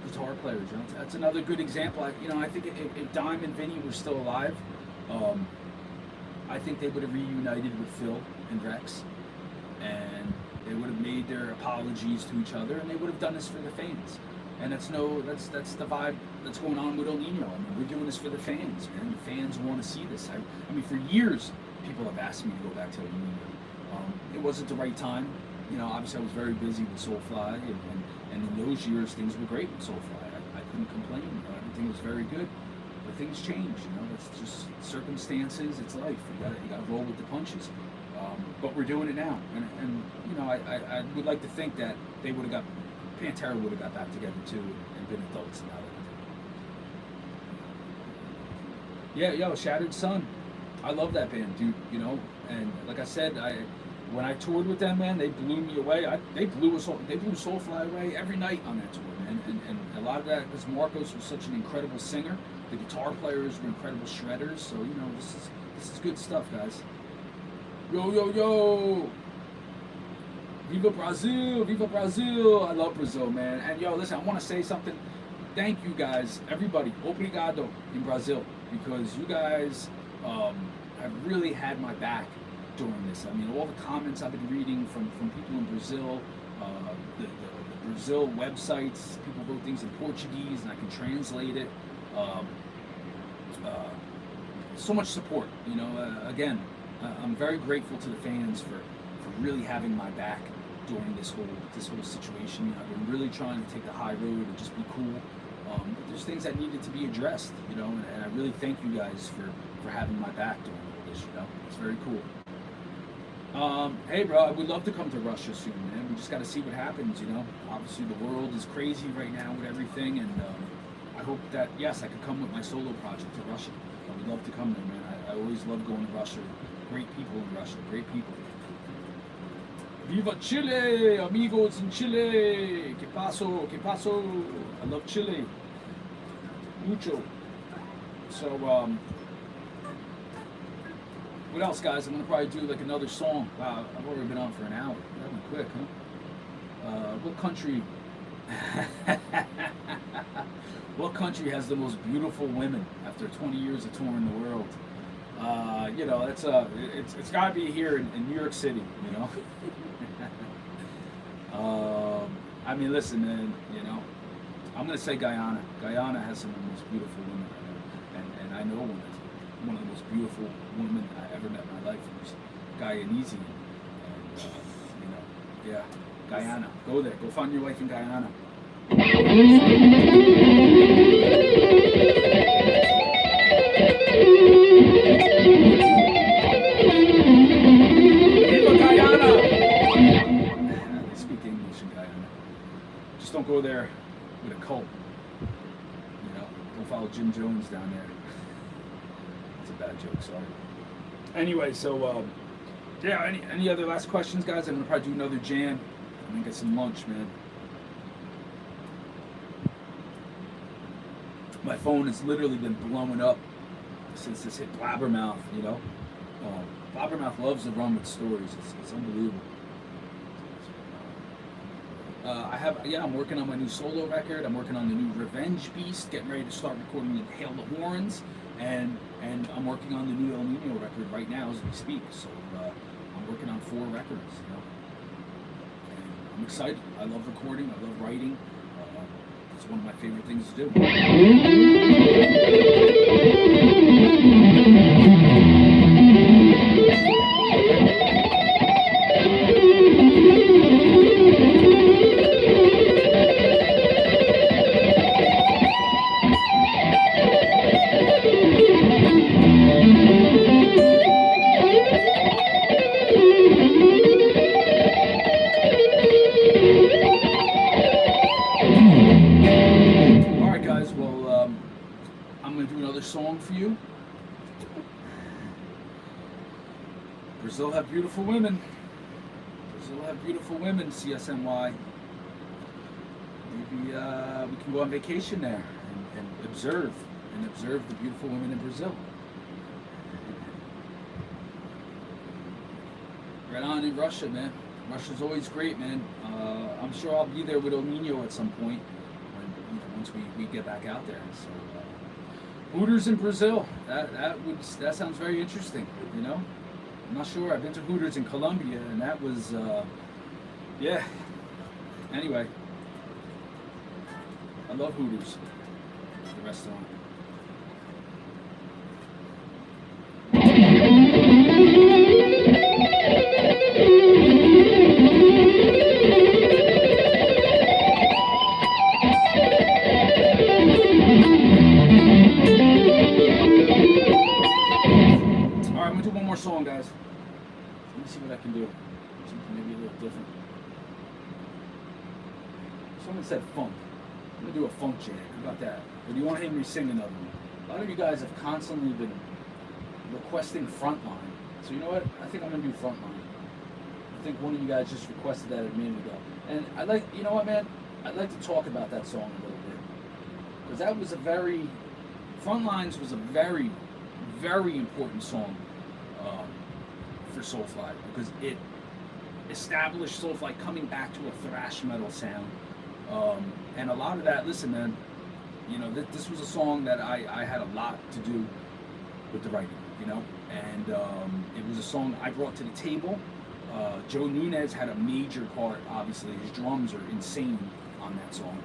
guitar players. You know, that's another good example. I think if Dime and Vinny were still alive, I think they would have reunited with Phil and Rex. And they would have made their apologies to each other, and they would have done this for the fans. And that's the vibe that's going on with El Nino. I mean, we're doing this for the fans, man. The fans want to see this. I mean, for years, people have asked me to go back to El Nino. It wasn't the right time. You know, obviously I was very busy with Soulfly, and in those years, things were great with Soulfly. I couldn't complain. You know, everything was very good. But things change, you know. It's just circumstances. It's life. You got to roll with the punches. But we're doing it now, and you know, I would like to think that they would have Pantera would have got back together too and been adults about it. Yeah, yo, Shattered Sun, I love that band, dude. You know, and like I said, when I toured with them, man, they blew me away. They blew Soulfly away every night on that tour, man. And a lot of that because Marcos was such an incredible singer. The guitar players were incredible shredders. So you know, this is good stuff, guys. Yo, yo, yo! Viva Brazil! Viva Brazil! I love Brazil, man. And yo, listen, I want to say something. Thank you guys, everybody. Obrigado in Brazil, because you guys have really had my back during this. I mean, all the comments I've been reading from people in Brazil, the Brazil websites, people wrote things in Portuguese, and I can translate it. So much support, you know. Again, I'm very grateful to the fans for really having my back during this whole situation. You know, I've been really trying to take the high road and just be cool. But there's things that needed to be addressed, you know, and I really thank you guys for having my back during all this. You know, it's very cool. Hey, bro, I would love to come to Russia soon, man. We just got to see what happens, you know. Obviously, the world is crazy right now with everything, and I hope that yes, I could come with my solo project to Russia. I would love to come there, man. I always love going to Russia. Great people in Russia, great people. Viva Chile, amigos in Chile. Que paso, que paso. I love Chile. Mucho. So, what else, guys? I'm gonna probably do like another song. Wow, I've already been on for an hour. That went quick, huh? What country? What country has the most beautiful women after 20 years of touring the world? You know, it's got to be here in New York City, you know. I mean, listen, man, you know, I'm gonna say Guyana. Guyana has some of the most beautiful women I know, and I know one of the most beautiful women I ever met in my life was Guyanese, and you know, yeah, Guyana. Go there. Go find your wife in Guyana. They speak English in Guyana. Just don't go there with a cult. You know, don't follow Jim Jones down there. It's a bad joke, sorry. Anyway, so yeah. Any other last questions, guys? I'm gonna probably do another jam. I'm gonna get some lunch, man. My phone has literally been blowing up since this hit Blabbermouth, you know. Blabbermouth loves to run with stories. It's unbelievable. I'm working on my new solo record. I'm working on the new Revenge Beast, getting ready to start recording the Hail the Horns, and I'm working on the new El Nino record right now as we speak. So I'm working on 4 records, and I'm excited. I love recording. I love writing. It's one of my favorite things to do. Song for you. Brazil have beautiful women. Brazil have beautiful women, CSNY. Maybe we can go on vacation there and observe the beautiful women in Brazil. Right on in Russia, man. Russia's always great, man. I'm sure I'll be there with El Nino at some point once we get back out there. So. Hooters in Brazil. That sounds very interesting. I'm not sure. I've been to Hooters in Colombia, and that was yeah. Anyway, I love Hooters, the restaurant. Song, guys. Let me see what I can do. Something maybe a little different. Someone said funk. I'm gonna do a funk jam. How about that? Or do you want to hear me sing another one? A lot of you guys have constantly been requesting Frontline. So you know what? I think I'm gonna do Frontline. I think one of you guys just requested that a minute ago. And you know what, man? I'd like to talk about that song a little bit. Because that was Frontlines was a very, very important song for Soulfly, because it established Soulfly coming back to a thrash metal sound, and a lot of that. Listen, man, this was a song that I had a lot to do with the writing, and it was a song I brought to the table. Joe Nunez had a major part. Obviously, his drums are insane on that song.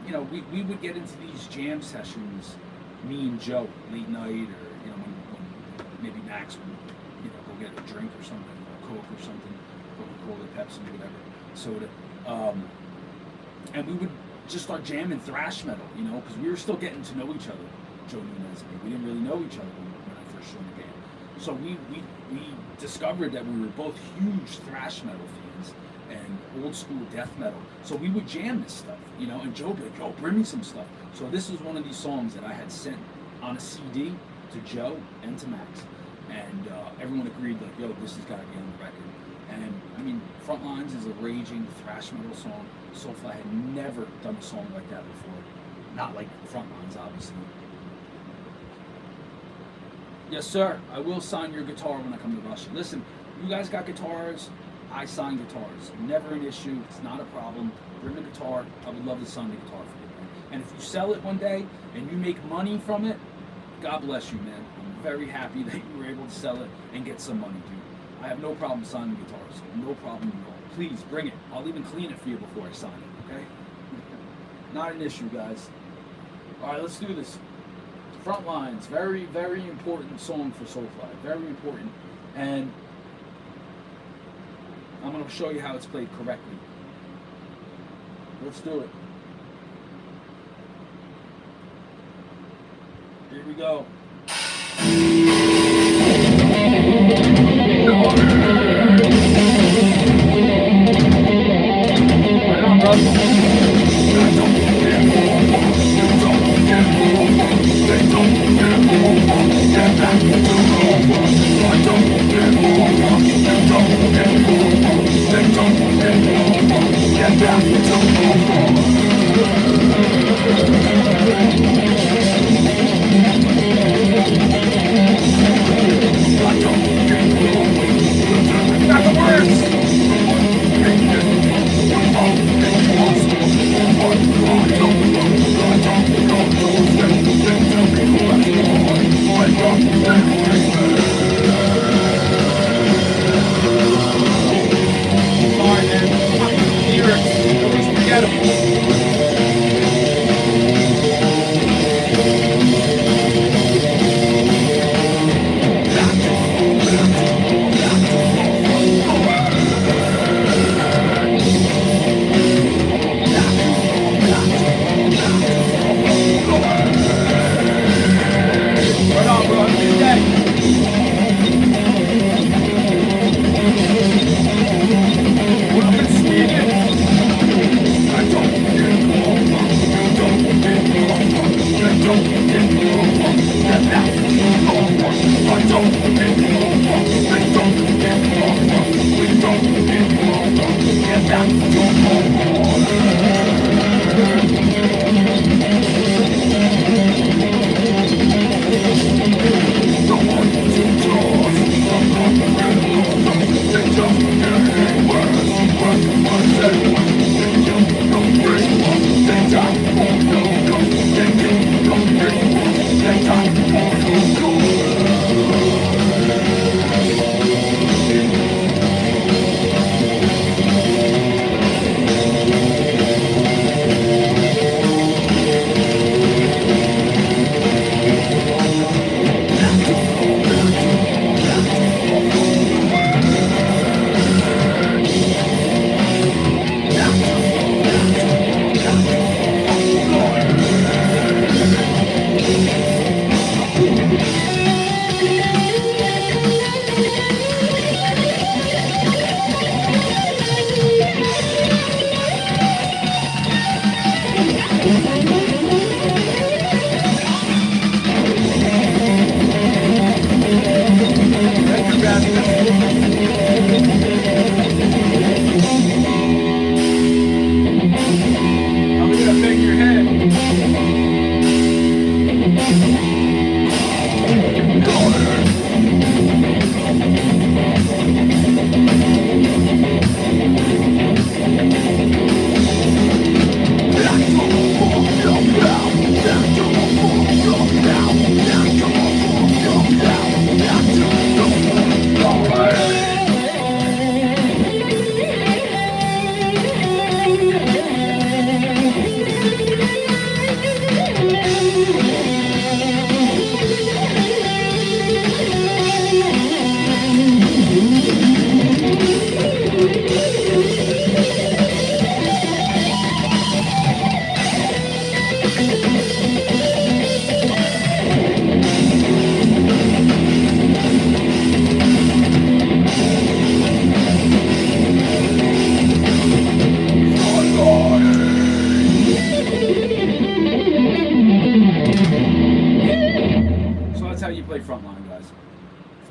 We would get into these jam sessions, me and Joe, late night, or when maybe Max would go get a drink or something, or Coke or something, Coca-Cola, Pepsi, whatever, soda, and we would just start jamming thrash metal, because we were still getting to know each other, Joe Nunez and me. We didn't really know each other when I first joined the band. So we discovered that we were both huge thrash metal fans and old school death metal. So we would jam this stuff, and Joe would be like, yo, bring me some stuff. So this was one of these songs that I had sent on a CD to Joe and to Max. And everyone agreed, like, yo, this has got to be on the record. And Frontlines is a raging thrash metal song. Soulfly had never done a song like that before. Not like Frontlines, obviously. Yes, sir. I will sign your guitar when I come to Russia. Listen, you guys got guitars. I sign guitars. Never an issue. It's not a problem. Bring the guitar. I would love to sign the guitar for you, man. And if you sell it one day and you make money from it, God bless you, man. I'm very happy that you were able to sell it and get some money, dude. I have no problem signing guitars. No problem at all. Please, bring it. I'll even clean it for you before I sign it, okay? Not an issue, guys. All right, let's do this. Frontlines, very, very important song for Soulfly. Very important. And I'm going to show you how it's played correctly. Let's do it. Here we go. Right on, brother. I don't Right on, bro. Have a good day. What up in Sweden? I don't get over. You don't get over. You don't get over. Get back over. I don't get over. I don't get over. We don't get over. Get back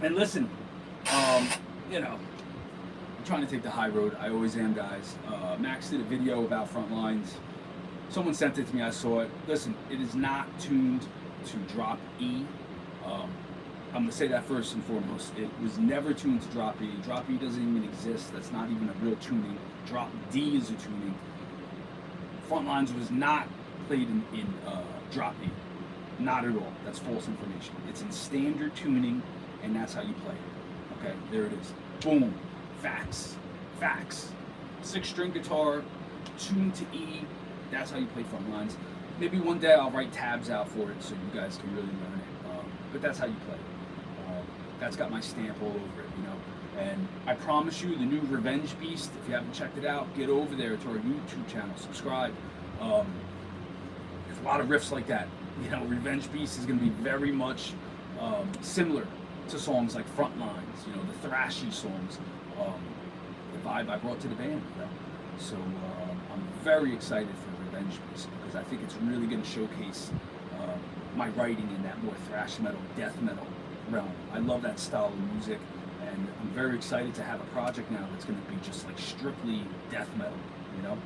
And listen, you know, I'm trying to take the high road. I always am, guys. Max did a video about front lines. Someone sent it to me. I saw it. Listen, it is not tuned to drop E. I'm going to say that first and foremost. It was never tuned to drop E. Drop E doesn't even exist. That's not even a real tuning. Drop D is a tuning. Front lines was not played in drop E. Not at all. That's false information. It's in standard tuning, and that's how you play it. Okay, there it is. Boom. Facts. Facts. 6-string guitar, tuned to E. That's how you play front lines. Maybe one day I'll write tabs out for it so you guys can really learn it. But that's how you play it. That's got my stamp all over it, you know. And I promise you, the new Revenge Beast, if you haven't checked it out, get over there to our YouTube channel, subscribe. There's a lot of riffs like that. You know, Revenge Beast is going to be very much similar to songs like Front Lines, you know, the thrashy songs, the vibe I brought to the band, you know. So I'm very excited for Revenge Beast because I think it's really going to showcase my writing in that more thrash metal, death metal realm. I love that style of music, and I'm very excited to have a project now that's going to be just like strictly death metal, you know.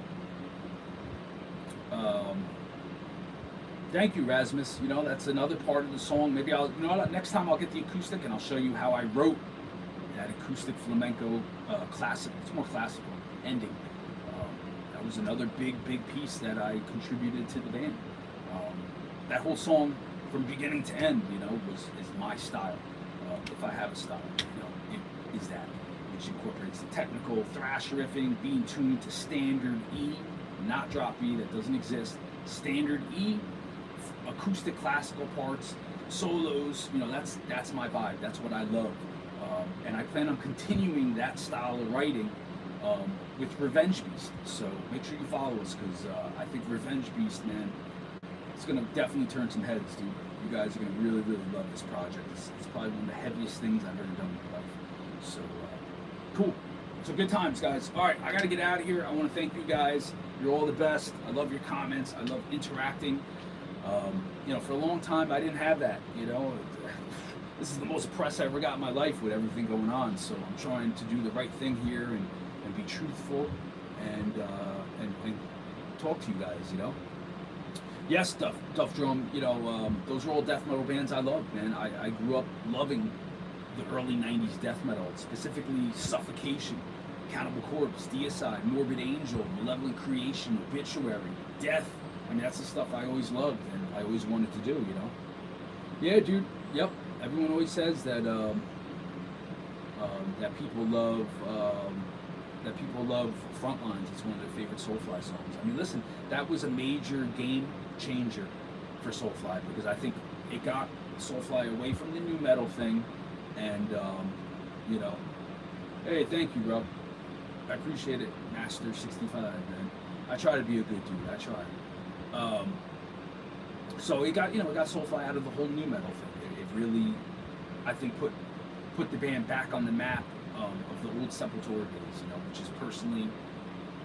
Thank you, Rasmus. You know, that's another part of the song. Maybe I'll, you know, next time I'll get the acoustic and I'll show you how I wrote that acoustic flamenco classic. It's more classical ending. That was another big piece that I contributed to the band. That whole song, from beginning to end, you know, is my style. If I have a style, you know, it is that, which incorporates the technical thrash riffing, being tuned to standard E, not drop E, that doesn't exist. Standard E, acoustic classical parts, solos, you know, that's my vibe. That's what I love. And I plan on continuing that style of writing with Revenge Beast. So make sure you follow us, because I think Revenge Beast, man, it's going to definitely turn some heads, dude. You guys are going to really, really love this project. It's probably one of the heaviest things I've ever done in my life. So, cool. So good times, guys. All right, I got to get out of here. I want to thank you guys. You're all the best. I love your comments. I love interacting. You know, for a long time, I didn't have that, you know. This is the most press I ever got in my life with everything going on. So I'm trying to do the right thing here and be truthful and talk to you guys, you know. Yes, Duff Drum, you know, those are all death metal bands I love, man. I grew up loving the early 90s death metal, specifically Suffocation, Cannibal Corpse, Deicide, Morbid Angel, Malevolent Creation, Obituary, Death. I mean, that's the stuff I always loved and I always wanted to do, you know. Yeah, dude, yep. Everyone always says that that people love Frontlines. It's one of their favorite Soulfly songs. I mean, listen, that was a major game changer for Soulfly, because I think it got Soulfly away from the new metal thing, and you know, hey, thank you, bro. I appreciate it, Master 65, man. I try to be a good dude. I try. So it got Soulfly out of the whole new metal thing. It really, I think, put the band back on the map of the old Sepultura days, you know, which is personally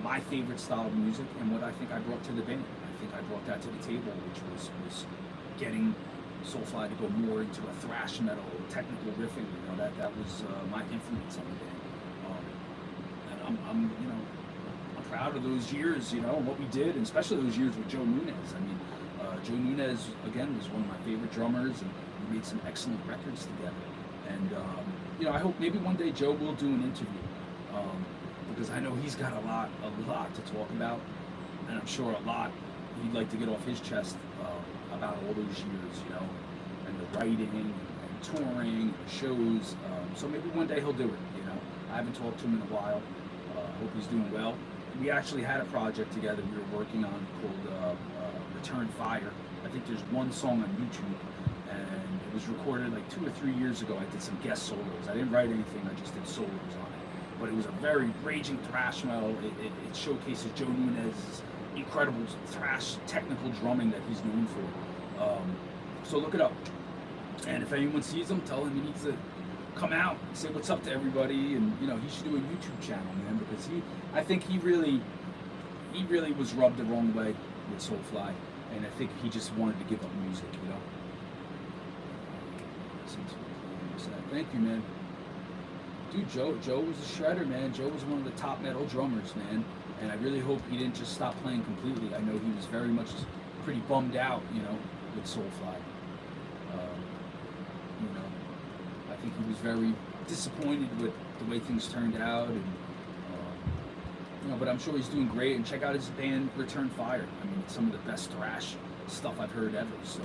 my favorite style of music and what I think I brought to the band. I think I brought that to the table, which was getting Soulfly to go more into a thrash metal, technical riffing. You know, that was my influence on the band. And I'm proud of those years, you know, and what we did, and especially those years with Joe Nunez. I mean, Joe Nunez, again, was one of my favorite drummers, and we made some excellent records together. And, you know, I hope maybe one day Joe will do an interview, because I know he's got a lot to talk about, and I'm sure a lot he'd like to get off his chest about all those years, you know, and the writing and touring and shows. So maybe one day he'll do it, you know. I haven't talked to him in a while. I hope he's doing well. We actually had a project together we were working on called Return Fire. I think there's one song on YouTube, and it was recorded like 2 or 3 years ago. I did some guest solos. I didn't write anything, I just did solos on it. But it was a very raging thrash metal. It showcases Joe Nunez's incredible thrash technical drumming that he's known for. So look it up. And if anyone sees him, tell him he needs to come out, say what's up to everybody, and you know, he should do a YouTube channel, man, because I think he really was rubbed the wrong way with Soulfly, and I think he just wanted to give up music, you know. Thank you, man. Dude, Joe was a shredder, man. Joe was one of the top metal drummers, man, and I really hope he didn't just stop playing completely. I know he was very much pretty bummed out, you know, with Soulfly. You know, I think he was very disappointed with the way things turned out, and you know, but I'm sure he's doing great. And check out his band Return Fire. I mean, it's some of the best thrash stuff I've heard ever. So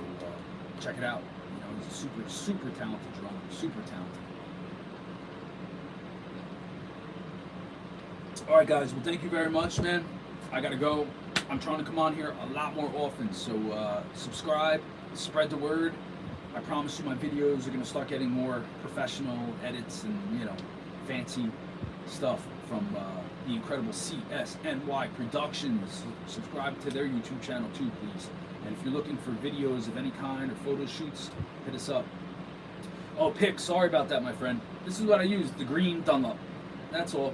check it out. You know, he's a super talented drummer. Super talented. All right, guys. Well, thank you very much, man. I gotta go. I'm trying to come on here a lot more often. So subscribe, spread the word. I promise you, my videos are gonna start getting more professional edits and, you know, fancy stuff from the incredible CSNY Productions. Subscribe to their YouTube channel too, please. And if you're looking for videos of any kind or photo shoots, hit us up. Oh, pick. Sorry about that, my friend. This is what I use, the green Dunlop. That's all.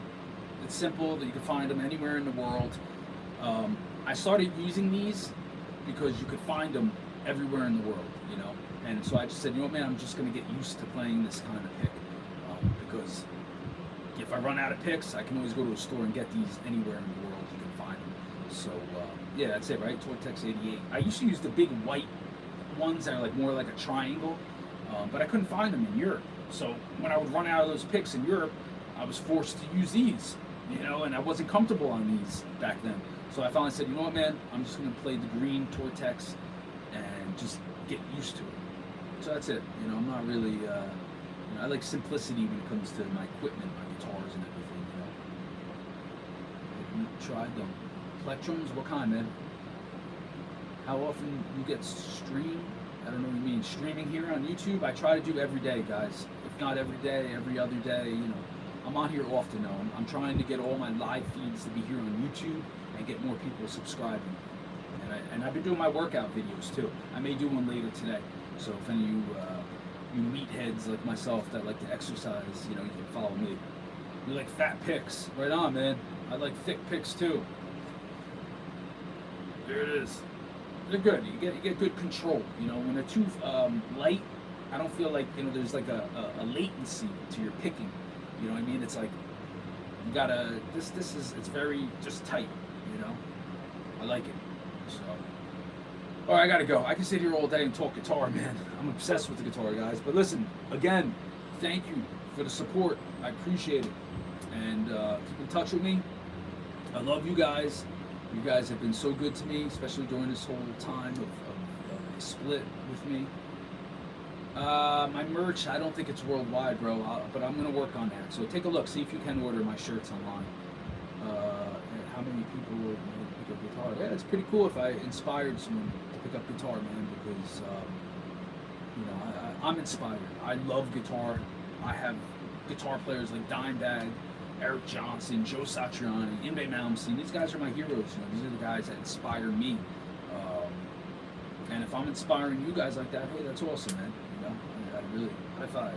It's simple, that you can find them anywhere in the world. I started using these because you could find them everywhere in the world, you know. And so I just said, you know what, man, I'm just going to get used to playing this kind of pick, because if I run out of picks, I can always go to a store and get these anywhere in the world. You can find them. So yeah, that's it, right? Tortex 88. I used to use the big white ones that are like more like a triangle, but I couldn't find them in Europe. So when I would run out of those picks in Europe, I was forced to use these, you know, and I wasn't comfortable on these back then. So I finally said, you know what, man, I'm just going to play the green Tortex and just get used to it. So that's it. You know, I'm not really, you know, I like simplicity when it comes to my equipment, my guitars and everything, you know. Tried them. Plectrums? What kind, man? How often you get streamed? I don't know what you mean. Streaming here on YouTube? I try to do every day, guys. If not every day, every other day, you know. I'm on here often, though. I'm trying to get all my live feeds to be here on YouTube and get more people subscribing. And I've been doing my workout videos, too. I may do one later today. So if any of you meatheads like myself that like to exercise, you know, you can follow me. You like fat pics. Right on, man. I like thick pics, too. There it is. They're good. You get good control. You know, when they're too light, I don't feel like, you know, there's like a latency to your picking. You know what I mean? It's like you gotta. It's very just tight. You know, I like it. So, all right, I gotta go. I can sit here all day and talk guitar, man. I'm obsessed with the guitar, guys. But listen, again, thank you for the support. I appreciate it, and keep in touch with me. I love you guys. You guys have been so good to me, especially during this whole time of the split with me. My merch, I don't think it's worldwide, bro, but I'm going to work on that. So take a look, see if you can order my shirts online. And how many people will pick up guitar? Yeah, it's pretty cool if I inspired someone to pick up guitar, man, because, you know, I'm inspired. I love guitar. I have guitar players like Dimebag, Eric Johnson, Joe Satriani, Inbe Malmsteen. These guys are my heroes. You know, these are the guys that inspire me. And if I'm inspiring you guys like that, hey, that's awesome, man. You know, I really high five.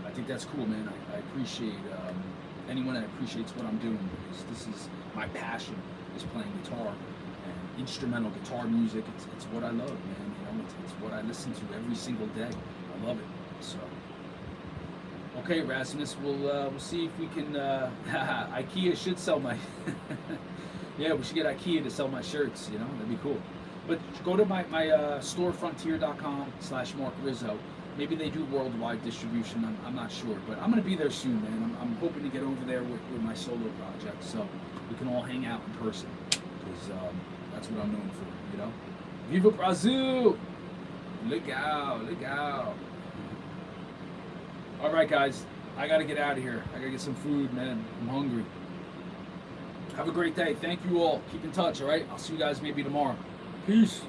I think that's cool, man. I appreciate anyone that appreciates what I'm doing, because this is my passion, is playing guitar and instrumental guitar music. It's what I love, man. You know, it's what I listen to every single day. I love it. So. Okay, Rasmus, we'll see if we can. IKEA should sell my. Yeah, we should get IKEA to sell my shirts. You know, that'd be cool. But go to my store, frontier.com/Marc Rizzo. Maybe they do worldwide distribution. I'm not sure, but I'm gonna be there soon, man. I'm hoping to get over there with my solo project, so we can all hang out in person, because that's what I'm known for. You know, Viva Brazil! Look out! Look out! All right, guys, I got to get out of here. I got to get some food, man. I'm hungry. Have a great day. Thank you all. Keep in touch, all right? I'll see you guys maybe tomorrow. Peace.